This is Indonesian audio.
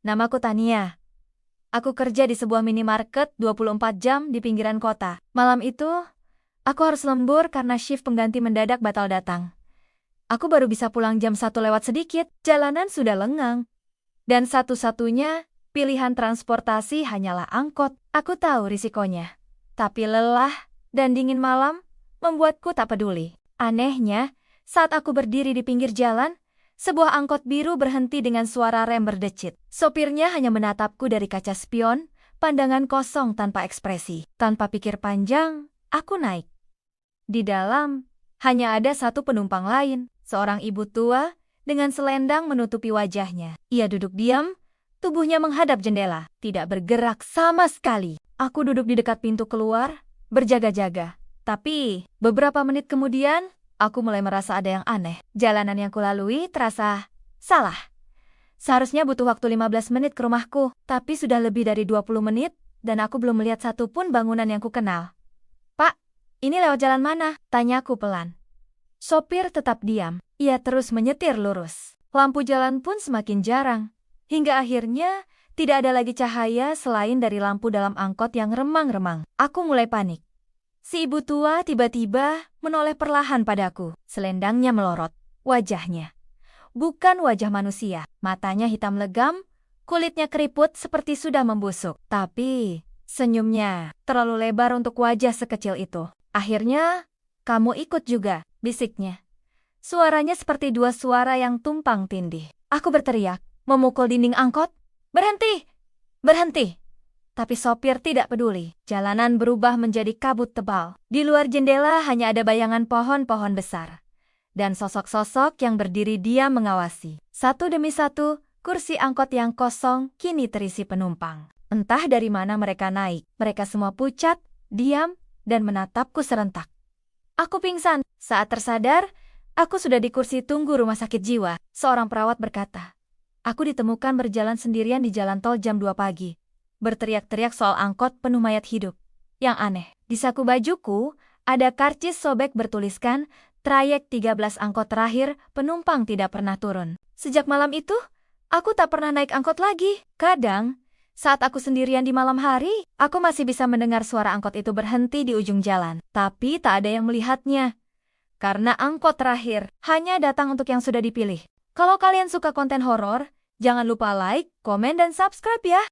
namaku Tania. Aku kerja di sebuah minimarket 24 jam di pinggiran kota. Malam itu, aku harus lembur karena shift pengganti mendadak batal datang. Aku baru bisa pulang jam 1 lewat sedikit, jalanan sudah lengang. Dan satu-satunya pilihan transportasi hanyalah angkot. Aku tahu risikonya. Tapi lelah dan dingin malam membuatku tak peduli. Anehnya, saat aku berdiri di pinggir jalan, sebuah angkot biru berhenti dengan suara rem berdecit. Sopirnya hanya menatapku dari kaca spion, pandangan kosong tanpa ekspresi. Tanpa pikir panjang, aku naik. Di dalam, hanya ada satu penumpang lain, seorang ibu tua, dengan selendang menutupi wajahnya. Ia duduk diam, tubuhnya menghadap jendela, tidak bergerak sama sekali. Aku duduk di dekat pintu keluar, berjaga-jaga. Tapi, beberapa menit kemudian, aku mulai merasa ada yang aneh. Jalanan yang kulalui terasa salah. Seharusnya butuh waktu 15 menit ke rumahku, tapi sudah lebih dari 20 menit, dan aku belum melihat satupun bangunan yang kukenal. "Pak, ini lewat jalan mana?" tanyaku pelan. Sopir tetap diam. Ia terus menyetir lurus. Lampu jalan pun semakin jarang. Hingga akhirnya, tidak ada lagi cahaya selain dari lampu dalam angkot yang remang-remang. Aku mulai panik. Si ibu tua tiba-tiba menoleh perlahan padaku. Selendangnya melorot. Wajahnya. Bukan wajah manusia. Matanya hitam legam, kulitnya keriput seperti sudah membusuk. Tapi, senyumnya terlalu lebar untuk wajah sekecil itu. "Akhirnya, kamu ikut juga," bisiknya. Suaranya seperti dua suara yang tumpang tindih. Aku berteriak, memukul dinding angkot. "Berhenti! Berhenti!" Tapi sopir tidak peduli. Jalanan berubah menjadi kabut tebal. Di luar jendela hanya ada bayangan pohon-pohon besar. Dan sosok-sosok yang berdiri diam mengawasi. Satu demi satu, kursi angkot yang kosong kini terisi penumpang. Entah dari mana mereka naik. Mereka semua pucat, diam, dan menatapku serentak. Aku pingsan. Saat tersadar, aku sudah di kursi tunggu rumah sakit jiwa. Seorang perawat berkata, aku ditemukan berjalan sendirian di jalan tol jam 2 pagi. Berteriak-teriak soal angkot penuh mayat hidup. Yang aneh, di saku bajuku ada karcis sobek bertuliskan, trayek 13 angkot terakhir, penumpang tidak pernah turun. Sejak malam itu, aku tak pernah naik angkot lagi. Kadang, saat aku sendirian di malam hari, aku masih bisa mendengar suara angkot itu berhenti di ujung jalan. Tapi tak ada yang melihatnya. Karena angkot terakhir hanya datang untuk yang sudah dipilih. Kalau kalian suka konten horor, jangan lupa like, komen, dan subscribe ya.